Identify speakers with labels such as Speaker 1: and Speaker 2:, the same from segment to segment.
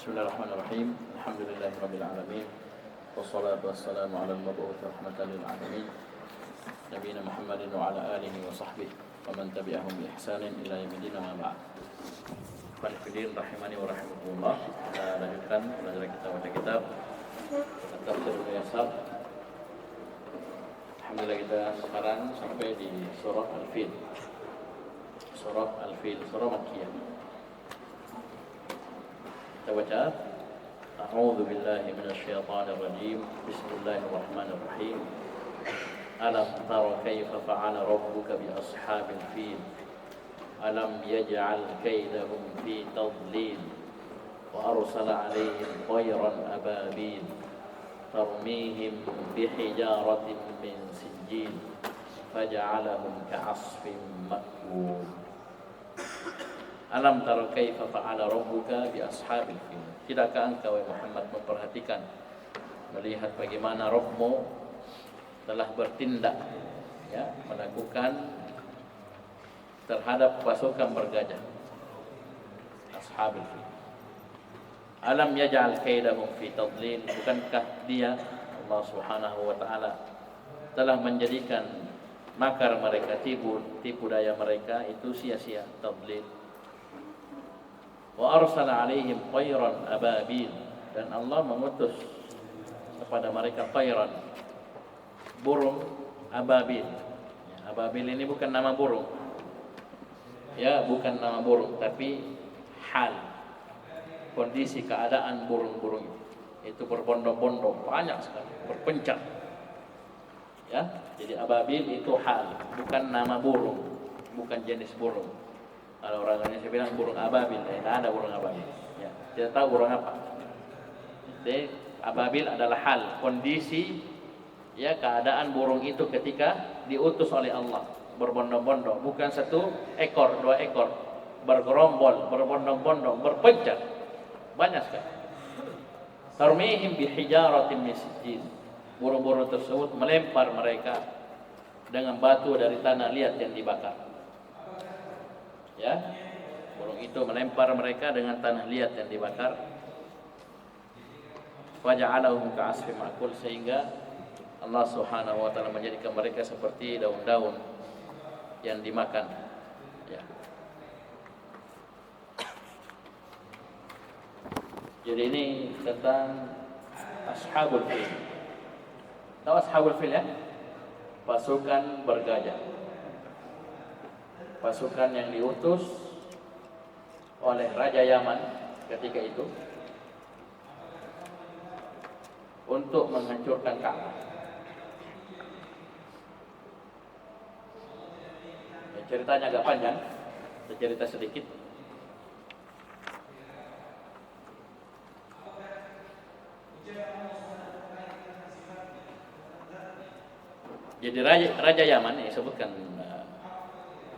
Speaker 1: Bismillahirrahmanirrahim. Alhamdulillahirabbil alamin. Wassalatu wassalamu ala al-mab'uts rahmatan lil alamin. Nabiyina Muhammadin wa ala alihi wa sahbihi wa man tabi'ahum bi ihsanin ila yaumil ma ba'd. Qul rahimani wa rahimakumullah. Kita lanjutkan pelajaran kita baca kitab Tafsir Muyassar. Alhamdulillah kita sekarang sampai di surah Al-Fil. Surah Al-Fil, surah Makkiyah. Kita baca A'udzu billahi minasyaitonir rajim. Bismillahirrahmanirrahim. Alam tara kaifa fa'ala rabbuka bi ashabil fil. Alam yaj'al kaydahum fi tadlil wa arsala 'alaihim tayran ababil tarmihim bihijaratin min sijil faj'alahum ka'asfin ma'kul. Alam tara kaifa fa'ala rabbuka bi ashabil fil. Tidakkah engkau Muhammad memperhatikan, melihat bagaimana Rabbmu telah bertindak, ya, melakukan terhadap pasukan bergajah ashabil fil. Alam yaj'al kaidahum fi tadlil. Bukankah dia, Allah Subhanahu wa taala, telah menjadikan makar mereka, tipu daya mereka itu sia-sia, tadlil. Wa arsala 'alaihim tayran ababil, dan Allah mengutus kepada mereka tayran, burung ababil. Ababil ini bukan nama burung. Ya, bukan nama burung, tapi hal, kondisi keadaan burung-burung itu berbondong-bondong, banyak sekali, berpencar. Ya, jadi ababil itu hal, bukan nama burung, bukan jenis burung. Kalau orang Indonesia bilang burung ababil, tidak ada burung ababil. Ya, tidak tahu burung apa. Jadi ababil adalah hal, kondisi, ya, keadaan burung itu ketika diutus oleh Allah, berbondong-bondong, bukan satu ekor, dua ekor, bergerombol, berbondong-bondong, berpencar, banyak sekali. Tarmihim bihijaratin min sijil. Burung-burung tersebut melempar mereka dengan batu dari tanah liat yang dibakar. Ya, burung itu melempar mereka dengan tanah liat yang dibakar. Waja'alahum ka'asfin ma'kul, sehingga Allah Subhanahu wa taala menjadikan mereka seperti daun-daun yang dimakan. Ya. Jadi ini tentang ashabul fil. Tahu ashabul fil, ya? Pasukan bergajah. Pasukan yang diutus oleh Raja Yaman ketika itu untuk menghancurkan Ka'bah. Ya, ceritanya agak panjang, saya cerita sedikit. Jadi Raja Yaman yang disebutkan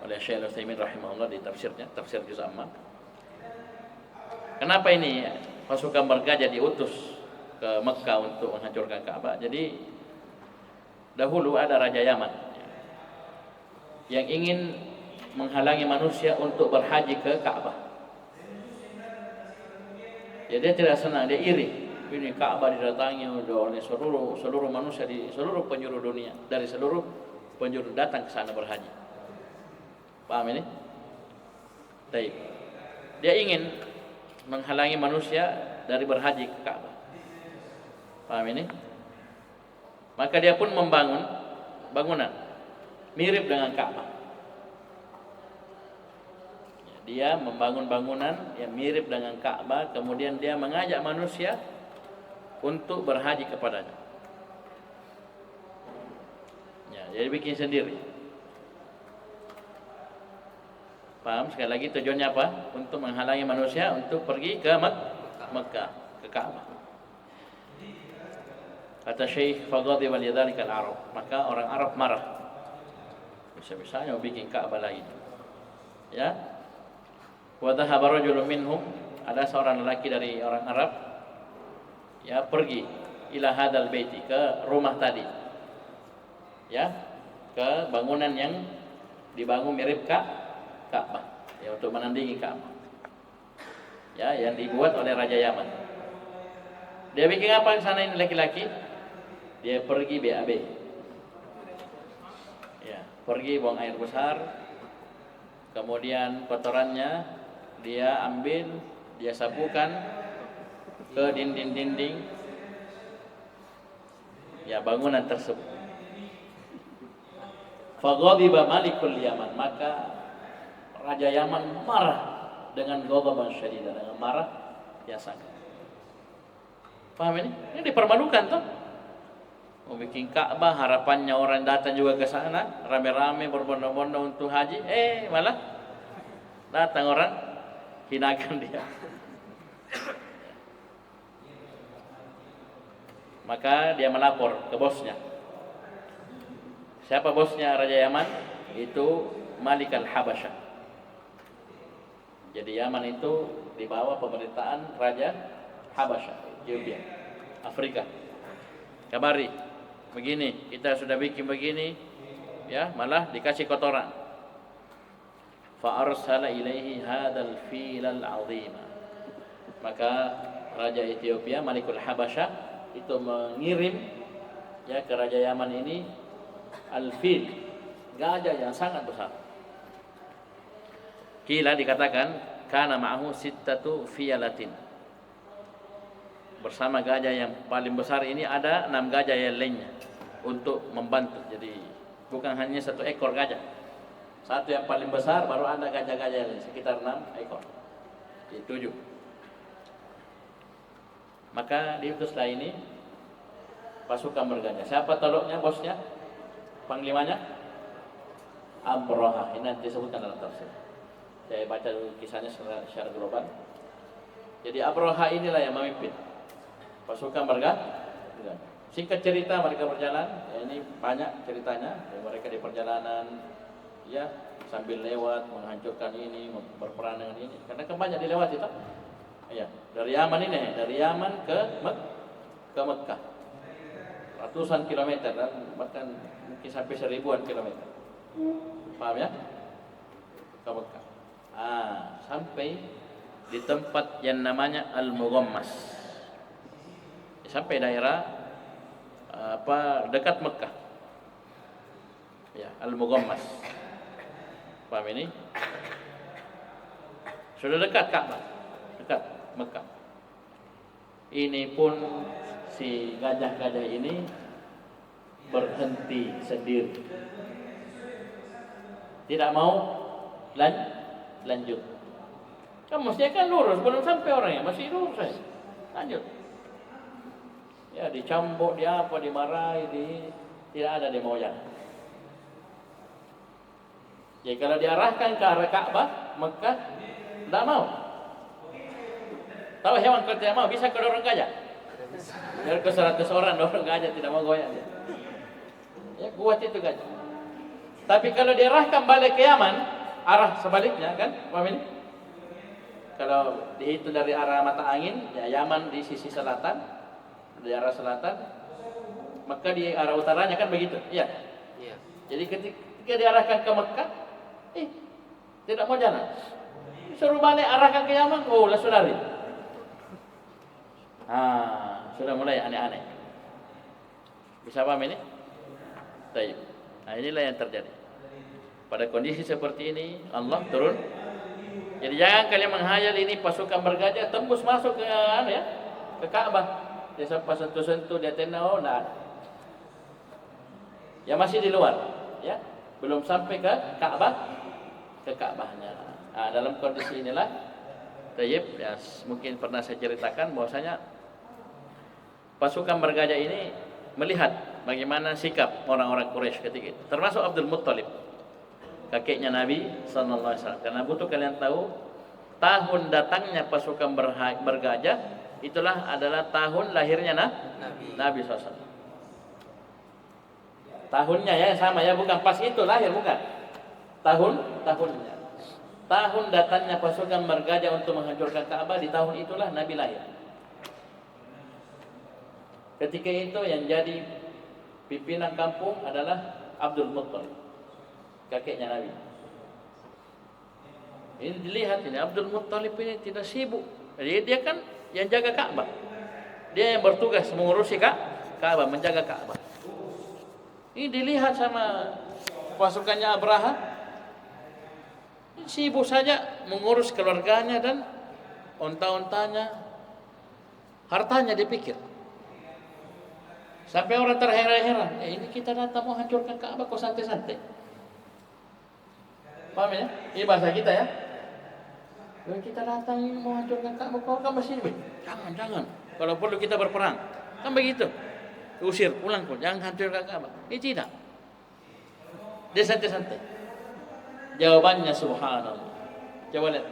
Speaker 1: oleh Syekh Al-Utsaimin rahimahullah di tafsirnya, tafsir Juz' Amma. Kenapa ini pasukan bergajah diutus ke Mekah untuk menghancurkan Ka'bah? Jadi dahulu ada Raja Yaman yang ingin menghalangi manusia untuk berhaji ke Ka'bah. Ya, dia tidak senang, dia iri. Ini Ka'bah didatangi oleh seluruh manusia di seluruh penjuru dunia, dari seluruh penjuru datang ke sana berhaji. Paham ini? Baik. Dia ingin menghalangi manusia dari berhaji ke Ka'bah. Paham ini? Maka dia pun membangun bangunan mirip dengan Ka'bah. Dia membangun bangunan yang mirip dengan Ka'bah, kemudian dia mengajak manusia untuk berhaji kepadanya. Ya, jadi bikin sendiri. Paham? Sekali lagi tujuannya apa? Untuk menghalangi manusia untuk pergi ke Mekah, ke Ka'bah. Kata Syekh, faghadiba lidzalika al-Arab, maka orang Arab marah. Bisa-bisanya bikin Ka'bah lagi. Ya. Wa dhahaba rajulun minhum, ada seorang lelaki dari orang Arab, ya, pergi ila hadzal baiti, ke rumah tadi. Ya, ke bangunan yang dibangun mirip Ka'bah, ya, untuk menandingi Ka'bah. ya, yang dibuat oleh Raja Yaman. Dia bikin apa di sana ini laki-laki? Dia pergi BAB. Ya, pergi buang air besar. Kemudian kotorannya dia ambil, dia sapukan ke dinding-dinding ya bangunan tersebut. Faghadiba malikul Yaman, maka Raja Yaman marah dengan ghadaban syadidan, dengan marah yang sangat. Paham ini? Ini dipermalukan tuh. Mau bikin Ka'bah, harapannya orang datang juga ke sana, rame-rame berbondong-bondong untuk haji, malah datang orang hinakan dia. Maka dia melapor ke bosnya. Siapa bosnya Raja Yaman? Itu Malik al-Habasyah. Jadi Yaman itu di bawah pemerintahan Raja Habasyah, Ethiopia, Afrika. Kabari, begini, kita sudah bikin begini, ya, malah dikasih kotoran. Fa arsala ilaihi hadzal filal 'azima. Maka Raja Ethiopia Malikul Habasyah itu mengirim ya ke Raja Yaman ini al-fil, gajah yang sangat besar. Kila dikatakan kana ma'ahu sittatu fiyalatin. Bersama gajah yang paling besar ini ada 6 gajah yang lainnya untuk membantu. Jadi bukan hanya 1 ekor gajah. Satu yang paling besar, baru ada gajah-gajah yang lain sekitar 6 ekor. Jadi 7. Maka diutuslah ini pasukan bergajah. Siapa toloknya, bosnya, panglimanya? Abraha. Ini nanti disebutkan dalam tafsir. Saya baca dulu kisahnya secara global. Jadi Abraha inilah yang memimpin pasukan bergajah. Singkat cerita, mereka berjalan. Ya, ini banyak ceritanya. Ya, mereka di perjalanan, ya, sambil lewat menghancurkan ini, berperang dengan ini. Karena kan banyak dilewati itu. Ya, dari Yaman ini, dari Yaman ke Mekkah. Ratusan kilometer dan bahkan mungkin sampai 1000-an kilometer. Paham ya? Ke Mekkah. Sampai di tempat yang namanya Al-Mughammas. Sampai daerah dekat Mekkah. Ya, Al-Mughammas. Paham ini? Sudah dekat Ka'bah, dekat Mekkah. Ini pun si gajah-gajah ini berhenti sendiri. Tidak mau lanjut. Kan mestinya kan lurus, belum sampai orangnya, masih lurus saja. Lanjut. Ya, dicambuk, dia apa, dimarahi, tidak ada dia mau jalan. Jadi kalau diarahkan ke arah Ka'bah, Mekah, tidak mau. Tahu hewan kalau tidak mau, bisa kedorong gajah. Biar ke 100 orang, dorong gajah, tidak mau goyang dia. Ya, kuat itu gajah. Tapi kalau diarahkan balik ke Yaman, arah sebaliknya kan, paham ini? Kalau dihitung dari arah mata angin, ya Yaman di sisi selatan, di arah selatan, maka di arah utaranya kan begitu, iya. Iya. Jadi ketika diarahkan ke Mekah, tidak mau jalan. Suruh balik arahkan ke Yaman, langsung lari. Sudah mulai aneh-aneh. Bisa paham ini? Baik. Inilah yang terjadi. Pada kondisi seperti ini, Allah turun. Jadi jangan kalian menghayal ini pasukan bergajah tembus masuk ke ke Ka'bah. Dia sampai sentuh-sentuh dia tenda, enggak ada. Ya masih di luar, ya. Belum sampai ke Ka'bahnya. Dalam kondisi inilah Tayyib, ya, mungkin pernah saya ceritakan bahwasanya pasukan bergajah ini melihat bagaimana sikap orang-orang Quraisy ketika itu, termasuk Abdul Muttalib, kakeknya Nabi sallallahu alaihi wasallam. Karena butuh kalian tahu, tahun datangnya pasukan bergajah itulah adalah tahun lahirnya Nabi SAW. Tahunnya ya sama ya, bukan pas itu lahir, bukan. Tahunnya. Tahun datangnya pasukan bergajah untuk menghancurkan Ka'bah, di tahun itulah Nabi lahir. Ketika itu yang jadi pimpinan kampung adalah Abdul Muttalib, kakeknya Nabi. Ini dilihat ini Abdul Muttalib ini tidak sibuk Jadi dia kan yang jaga Ka'bah. Dia yang bertugas mengurusi Ka'bah, menjaga Ka'bah. Ini dilihat sama pasukannya Abraha, sibuk saja mengurus keluarganya dan onta-ontanya, hartanya dipikir. Sampai orang terheran-heran, ini kita datang mau hancurkan Ka'bah kok santai-santai. Paham ya? Ini bahasa kita ya. Kita datang ini mau hancurkan Ka'bah kok kamu sini. Jangan. Kalau perlu kita berperang. Kan begitu. Usir, pulang pun, jangan hancurkan Ka'bah. Ini tidak. Dia santai-santai. Jawabannya subhanallah. Coba lihat.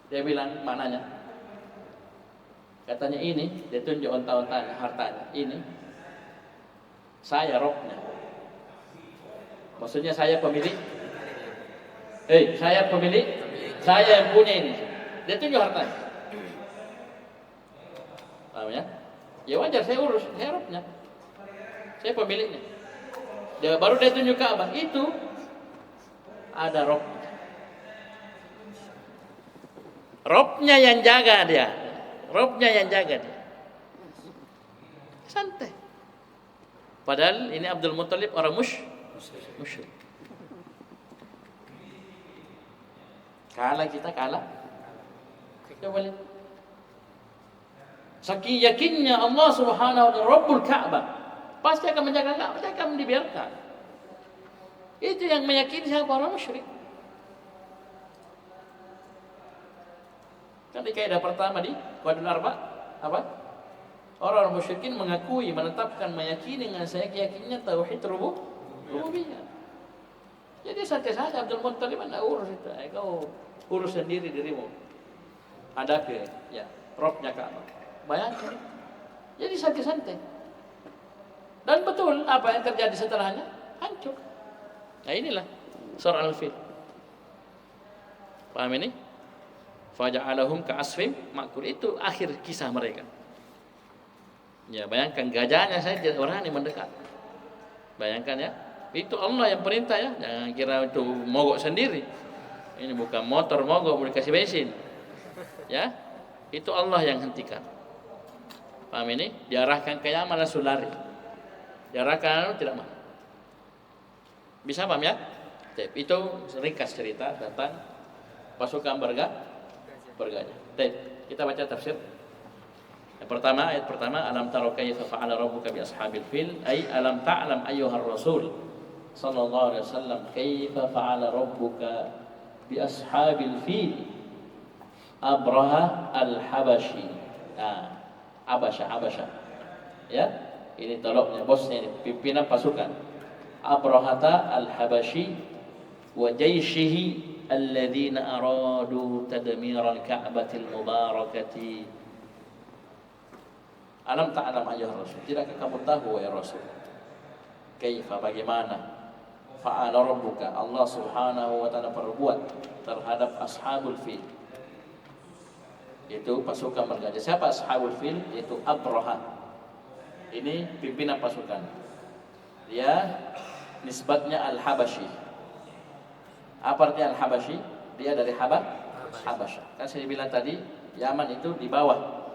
Speaker 1: Dia bilang maknanya. Katanya ini, dia tunjuk onta-ontanya, hartanya. Ini saya robnya. Maksudnya saya pemilik. Saya pemilik. Saya yang punya ini. Dia tunjuk hartanya. Paham ya? Ya wajar, saya urus, saya robnya. Saya pemiliknya. Baru dia tunjuk Ka'bah. Itu ada rob. Robnya yang jaga dia. Robnya yang jaga dia. Santai. Padahal ini Abdul Muttalib orang musyrik. Kalah kita. Coba lihat. Saking yakinnya Allah Subhanahu wa ta'ala Rabbul Ka'bah. Pasti akan menjaga Ka'bah, tidak akan dibiarkan. Itu yang meyakini siapa orang musyrik. Kan di kaidah pertama di Qaidul Arba apa? Orang musyrikin mengakui, menetapkan, meyakini dengan saya keyakinannya tauhid rububiyah. Jadi santai saja Abdul Muttalib tidak urus itu. Kau urus sendiri dirimu. Hadapi ya, Robnya Ka'bah. Bayangkan. Jadi santai-santai. Dan betul apa yang terjadi setelahnya? Hancur. Nah inilah surah Al-Fil. Paham ini? Faja'alahum ka'asfim ma'kul. Itu akhir kisah mereka. Ya bayangkan gajahnya saja orang yang mendekat. Bayangkan ya. Itu Allah yang perintah ya. Jangan kira itu mogok sendiri. Ini bukan motor mogok boleh kasih bensin. Ya. Itu Allah yang hentikan. Paham ini? Diarahkan ke Yaman langsung lari. Diarahkan tidak mau. Bisa paham ya? Itu ringkas cerita tentang pasukan bergajah. Kita baca tafsir. Yang pertama, ayat pertama, alam tara kaifa fa'ala rabbuka bi ashabil fil, ay alam ta'lam ayyuhar rasul sallallahu alaihi wasallam kaifa fa'ala rabbuka bi ashabil fil. Abraha al-Habashi. Habasha. Ya, ini toloknya, bosnya ini, pimpinan pasukan. Abrahata al-Habashi wa jayshihi alladzina aradu tadmiral ka'batil mubarakati. Alam ta'lam ayyuhar rasul, tidakkah kamu tahu ya Rasul? Kaifa, bagaimana? Fa'ala rabbuka, Allah Subhanahu wa ta'ala perbuat terhadap ashabul fil. Itu pasukan bergajah. Siapa ashabul fil? Itu Abraha. Ini pimpinan pasukan. Dia nisbatnya Al-Habashi. Apa artinya Al-Habashi? Dia dari Habasha. Kan saya bilang tadi Yaman itu di bawah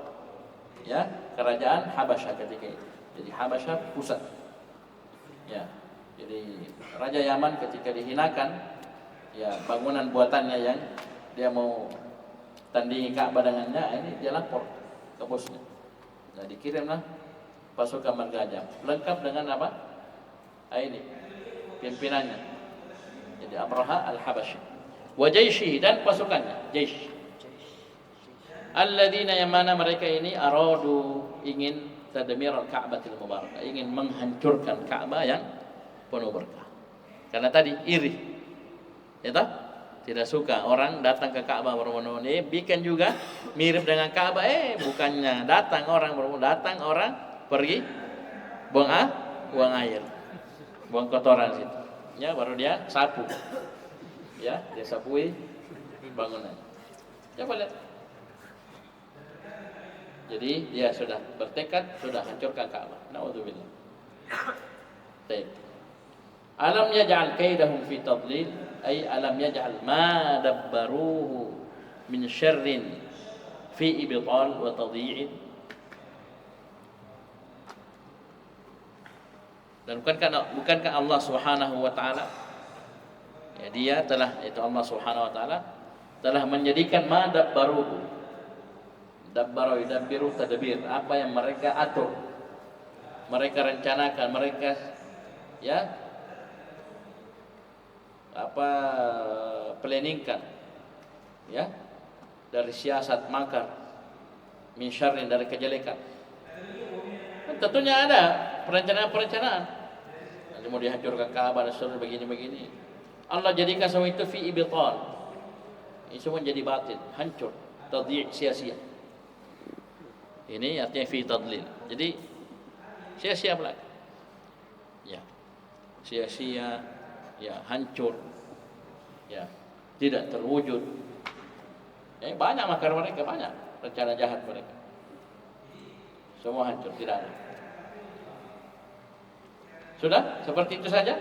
Speaker 1: ya kerajaan Habasha ketika itu. Jadi Habasha pusat. Ya. Jadi Raja Yaman ketika dihinakan ya bangunan buatannya yang dia mau tandingi Ka'bah dengannya, ini dia lapor ke bosnya. Nah dikirimlah pasukan bergajah lengkap dengan apa? Ini pimpinannya. Jadi Abraha al-Habashi. Wa jayshihi, dan pasukannya, jaysh. Alladzina, yang mana mereka ini aradu, ingin tadmir al-Ka'batil mubarakah, ingin menghancurkan Ka'bah yang penuh berkah. Karena tadi iri. Ya toh? Tidak suka orang datang ke Ka'bah berbondong-bondong. Bikin juga mirip dengan Ka'bah. Bukannya datang orang pergi buang air, buang kotoran situ. Ya, baru dia sapu. Ya, dia sapui bangunan. Coba lihat. Jadi dia sudah bertekad, sudah hancurkan Ka'bah. Nauzubillah. Baik. Alam yaj'al kaidahum fi tadlil, ay alam yaj'al ma dabbaruhu min syarrin fi ibtal wa tadhi'in. Dan bukankah Allah Subhanahu wa taala, ya dia telah, itu Allah Subhanahu wa taala telah menjadikan ma dabbaru, dabbara yudabbiru tadbir, apa yang mereka atur, mereka rencanakan, mereka ya apa planningkan, ya, dari siasat makar, min syarrin, dari kejelekan. Tentunya ada perencanaan-perencanaan. Nanti mau dihancurkan Ka'bah dan seterusnya, begini-begini. Allah jadikan semua itu fi ibtal. Ini semua jadi batil, hancur, tadhi', sia-sia. Ini artinya fi tadlil. Jadi sia-sia belaka. Ya. Sia-sia, ya, hancur. Ya, tidak terwujud. Banyak makar mereka, banyak rencana jahat mereka. Semua hancur, tidak ada. Sudah, seperti itu saja.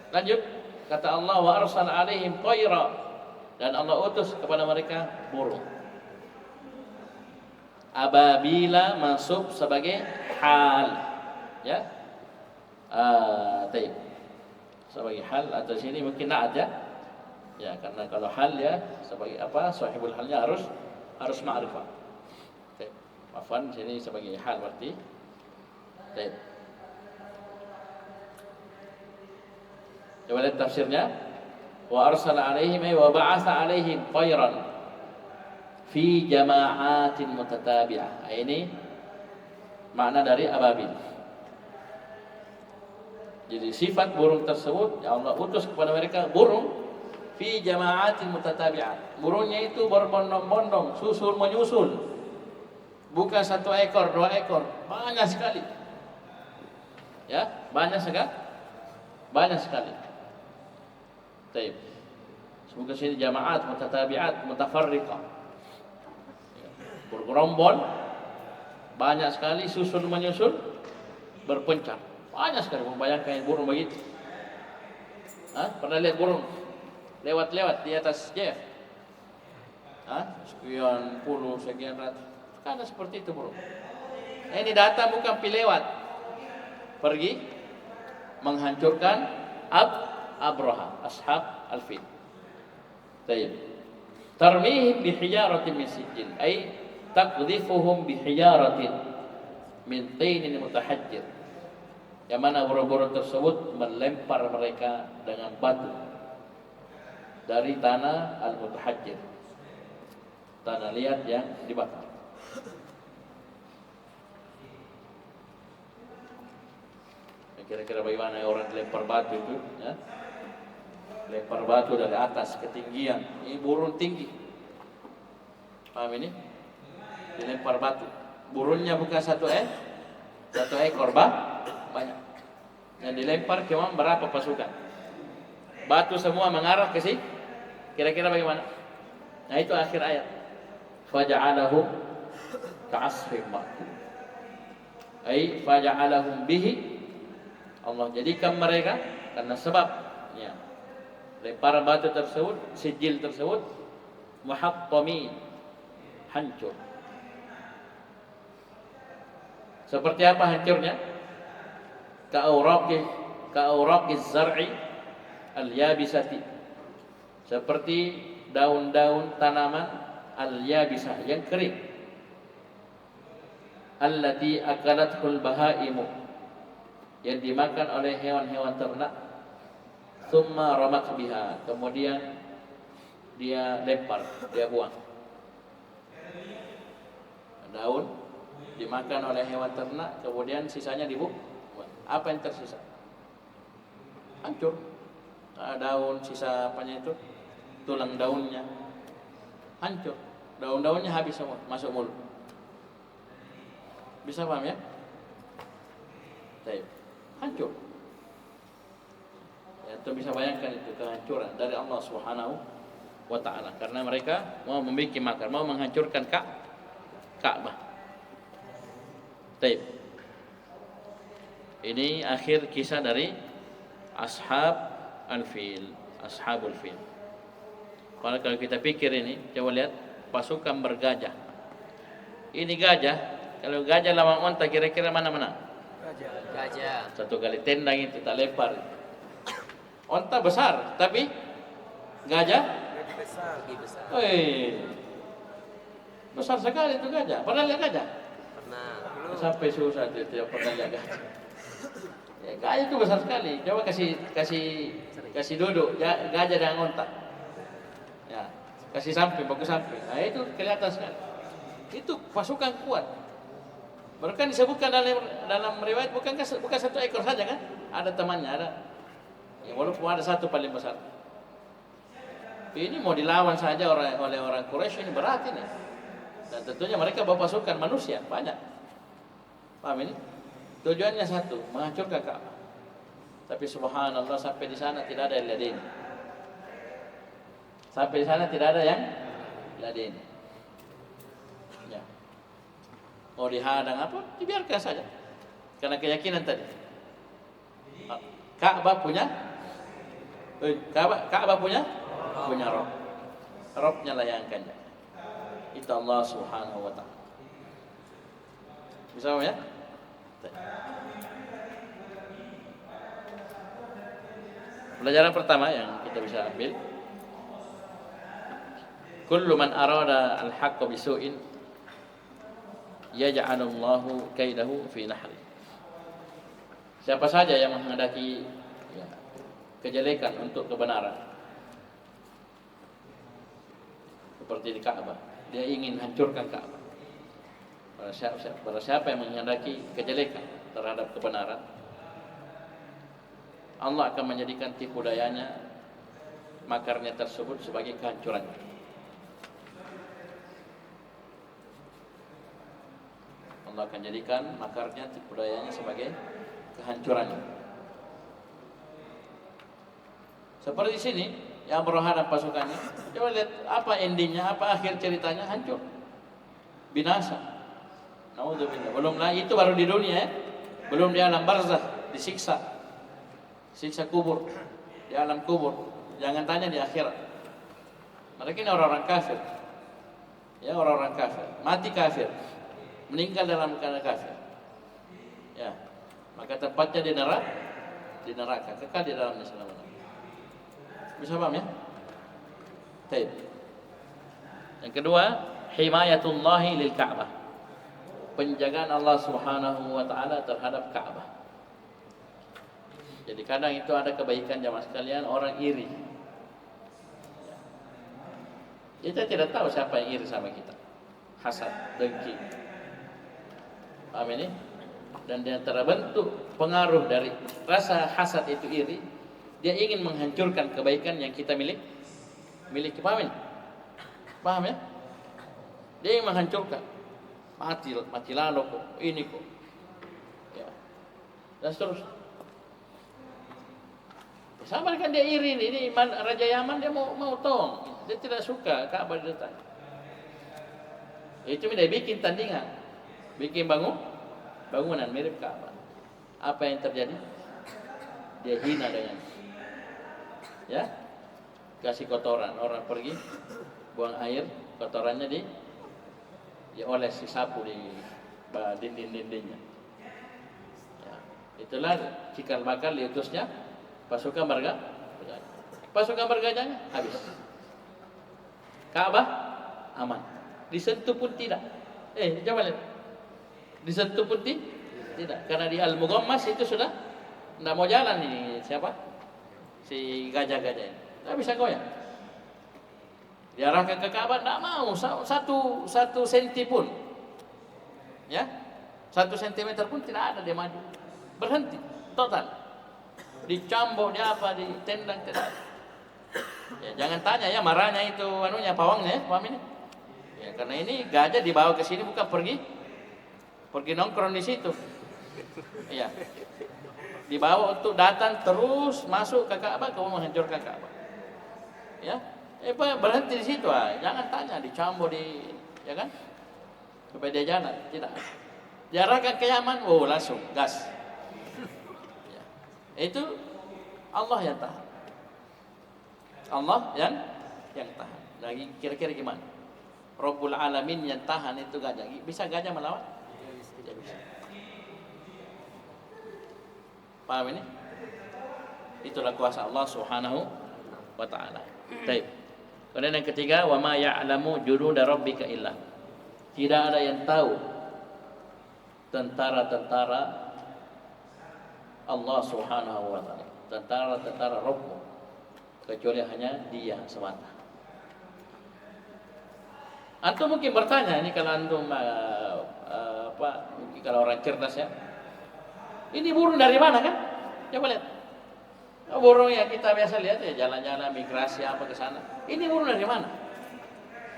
Speaker 1: Lanjut, kata Allah, wa arsala alaihim tayra, dan Allah utus kepada mereka burung. Ababila masuk sebagai hal, ya. Taib. Sebagai hal atau sini mungkin na'at, ya. Ya, karena kalau hal, ya, sebagai apa? Sahibul halnya harus ma'rifah. Taib. Afwan, sini sebagai hal berarti. Taib. Coba lihat tafsirnya. Wa arsala alaihim ay wa ba'atha alaihim tayran fi jama'atin mutatabi'ah. Ini makna dari ababil. Jadi sifat burung tersebut, ya Allah utus kepada mereka burung fi jama'atin mutatabi'ah. Burungnya itu berbondong-bondong, susul menyusul. Bukan satu ekor, 2 ekor, banyak sekali. Ya, banyak sekali. Banyak sekali. Taib. Semoga sini jama'at mutatabi'at mutafarriqah. Bergerombol, banyak sekali, susul menyusul, berpencar. Banyak sekali. Membayangkan burung begitu. Pernah lihat burung lewat-lewat di atas Jeff? Sekian puluh, sekian ratus. Karena seperti itu burung. Ini datang bukan lewat, pergi menghancurkan Abraha, ashab al-fil. Tayyib. Tarmihim bihijaratin min sijil, ay taqdhifuhum bihijaratin min tinin mutahajjir. Yang mana burung-burung tersebut melempar mereka dengan batu dari tanah al-mutahajjir, tanah liat yang dibakar. Kira-kira bagaimana orang dilempar batu itu, ya? Lempar batu dari atas ketinggian. Ini burung tinggi. Paham ini? Dilempar batu. Burungnya bukan satu ekor, banyak. Yang dilempar cuma berapa pasukan? Batu semua mengarah ke sini. Kira-kira bagaimana? Nah, itu akhir ayat. Faja'alahum ka'asfin ma'kul. Ai faja'alahum bihi, Allah jadikan mereka karena sebabnya lemparan batu tersebut, sijil tersebut, muhattamin, hancur. Seperti apa hancurnya? Ka'awraqiz zar'i al-yabisati, seperti daun-daun tanaman al-yabisah yang kering, allati akalathul bahaimu, yang dimakan oleh hewan-hewan ternak, thumma ramat biha, kemudian dia lempar, dia buang. Daun dimakan oleh hewan ternak, kemudian sisanya dibuang. Apa yang tersisa? Hancur. Daun, sisa apanya itu? Tulang daunnya hancur. Daun-daunnya habis semua, masuk mulut. Bisa paham, ya? Baik. Hancur. Ya, itu bisa bayangkan itu kehancuran dari Allah Subhanahu wa taala karena mereka mau membuat makar, mau menghancurkan Ka'bah. Baik. Ini akhir kisah dari ashabul fil. Kalau kita pikir ini, coba lihat pasukan bergajah. Ini gajah. Kalau gajah lawan onta kira-kira mana menang?
Speaker 2: Gajah.
Speaker 1: Satu kali tendang itu tak lempar. Onta besar, tapi gajah
Speaker 2: Lebih besar.
Speaker 1: Besar sekali itu gajah. Pernah lihat gajah?
Speaker 2: Pernah.
Speaker 1: Sampai susah dia tidak pernah lihat gajah. Ya, gajah itu besar sekali. Coba kasih duduk ya, gajah dengan onta. Ya, kasih samping, bagus samping. Nah, itu kelihatan sekali. Itu pasukan kuat. Bahkan disebutkan dalam riwayat bukan satu ekor saja kan? Ada temannya, ada. Ya, walaupun ada satu paling besar. Ini mau dilawan saja oleh orang Quraisy, ini berat ini. Dan tentunya mereka bawa pasukan manusia banyak. Paham ini? Tujuannya satu, menghancurkan Ka'bah. Tapi subhanallah sampai di sana tidak ada yang ladin. Sampai di sana tidak ada yang ladin. Ya. Mau dihadang apa? Dibiarkan saja. Karena keyakinan tadi. Ka'bah punya Rob. Robnya layangkannya. Itu Allah Subhanahu wa ta'ala. Bisa ya? Pelajaran pertama yang kita bisa ambil, kullu man arada al-haqqa bisu'in yaj'alullahu kaidahu fi nahri. Siapa saja yang menghendaki kejelekan untuk kebenaran, seperti di Ka'bah, dia ingin hancurkan Ka'bah. Pada siapa yang menghendaki kejelekan terhadap kebenaran, Allah akan menjadikan tipu dayanya, makarnya tersebut sebagai kehancurannya. Allah akan jadikan makarnya, tipu dayanya sebagai kehancurannya. Seperti di sini, yang berhadap pasukannya, coba lihat apa endingnya, apa akhir ceritanya, hancur, binasa. Naudzubillah. Belum lagi itu baru di dunia, belum di alam barzakh, disiksa. Siksa kubur, di alam kubur. Jangan tanya di akhirat. Mereka ini orang-orang kafir. Ya, orang-orang kafir, mati kafir, meninggal dalam keadaan kafir. Ya, maka tempatnya di neraka, kekal di dalamnya selama-lamanya. Bisa paham ya? Baik. Yang kedua, himayatullahi lil Ka'bah. Penjagaan Allah Subhanahu wa taala terhadap Ka'bah. Jadi kadang itu ada kebaikan jamaah sekalian, orang iri. Kita tidak tahu siapa yang iri sama kita. Hasad, dengki. Paham ini? Dan dia terbentuk pengaruh dari rasa hasad itu iri. Dia ingin menghancurkan kebaikan yang kita miliki. Paham ini? Paham ya? Dia ingin menghancurkan. Mati lalu kok, ini kok. Ya. Dan seterusnya. Sama kan dia iri ini Raja Yaman, dia mau tong, dia tidak suka Ka'bah didatangi. Itu dia bikin tandingan, bikin bangunan mirip Ka'bah. Apa yang terjadi? Dia hina dengan, ya, kasih kotoran, orang pergi buang air, kotorannya dioles, disapu di dinding-dindingnya. Ya, itulah cikal bakal diutusnya pasukan bergajahnya habis. Ka'bah aman, disentuh pun tidak. Coba lihat, disentuh pun tidak, karena di Al-Mughammas itu sudah tidak mau jalan ini siapa? Si gajah-gajah ini tidak bisa goyang. Diarahkan ke Ka'bah tidak mau satu senti pun, ya, 1 sentimeter pun tidak ada, dia maju, berhenti total. Dicambuk, dia apa, ditendang, tidak. Ya, jangan tanya ya marahnya itu pawangnya, paham ini? Ya, karena ini gajah dibawa ke sini bukan pergi nongkrong di situ. Iya. Dibawa untuk datang terus masuk ke Ka'bah, kamu menghancurkan Ka'bah. Ya. Berhenti di situ, jangan tanya, dicambuk ya kan? Supaya dia jalan, tidak. Diarahkan ke Yaman, langsung gas. Itu Allah yang tahan. Allah yang tahan. Lagi kira-kira gimana? Rabbul Alamin yang tahan itu gajah. Bisa gajah melawan? Tidak bisa. Paham ini? Itulah kuasa Allah Subhanahu wa taala. Baik. Kemudian yang ketiga, wa ma ya'lamu junuda rabbika illa. Tidak ada yang tahu tentara-tentara Allah Subhanahu wa taala, tentara-tentara Rabb, kecuali hanya Dia semata. Antum mungkin bertanya, ini kalau antum mungkin kalau orang cerdas ya, ini burung dari mana kan? Coba lihat. Burung yang kita biasa lihat ya, jalan-jalan migrasi apa ke sana. Ini burung dari mana?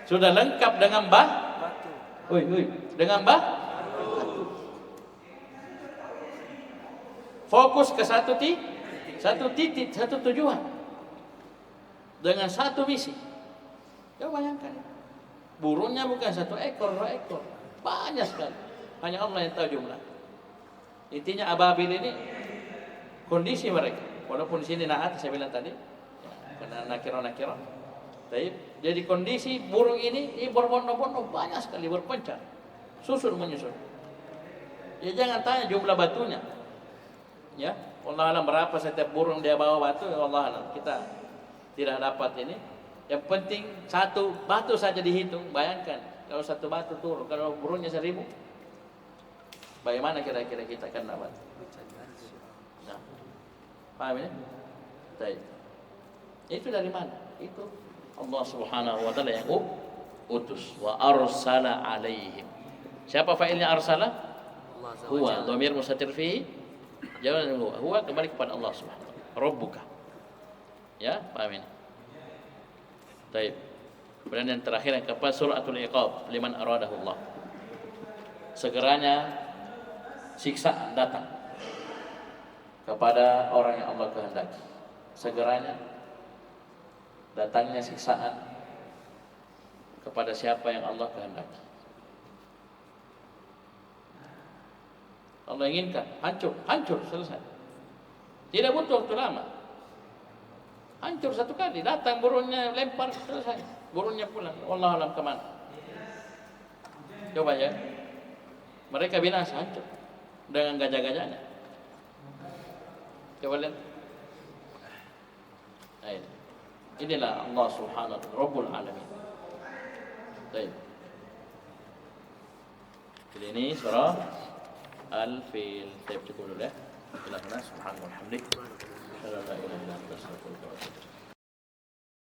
Speaker 1: Sudah lengkap dengan
Speaker 2: Batu.
Speaker 1: dengan batu. Fokus ke satu titik, satu tujuan, dengan satu misi. Coba bayangkan, burungnya bukan 1 ekor, 2 ekor, banyak sekali. Hanya Allah yang tahu jumlah. Intinya ababil ini kondisi mereka, walaupun di sini naat saya bilang tadi, ya, karena nakira. Jadi kondisi burung ini berbondong-bondong, banyak sekali berpencar, susun menyusun. Ya jangan tanya jumlah batunya. Ya, Allah alam berapa setiap burung dia bawa batu, Allah alam. Kita tidak dapat ini. Yang penting satu batu saja dihitung. Bayangkan kalau satu batu turun, kalau burungnya 1000, bagaimana kira-kira kita akan dapat? Nah, paham ya? Baik. Itu dari mana? Itu Allah Subhanahu wa taala yang utus. Wa arsala alaihim. Siapa fa'ilnya arsala?
Speaker 2: Allah Azza wa
Speaker 1: Huwa
Speaker 2: Jalla.
Speaker 1: dhamir mustatir fihi. Jawaban huwa kembali kepada Allah Subhanahu wa taala. Rabbuka. Ya, paham ini? Baik. Kemudian yang terakhir yang keempat, suratul iqab liman aradahu Allah. Segeranya siksaan datang kepada orang yang Allah kehendaki. Segeranya datangnya siksaan kepada siapa yang Allah kehendaki. Allah inginkan hancur, selesai. Tidak butuh waktu lama. Hancur satu kali, datang burungnya lempar, selesai. Burungnya pulang. Wallahu alam kemana? Coba ya. Mereka binasa, hancur dengan gajah-gajahnya. Coba lihat. Nah, inilah Allah Subhanahu wa taala, Rabbul Alamin. Baik. Jadi ini surah Al-Fil. Saya cukup dulu ya. Subhanallah walhamdulillah. La ilaha illa anta astaghfiruka wa atubu ilaik.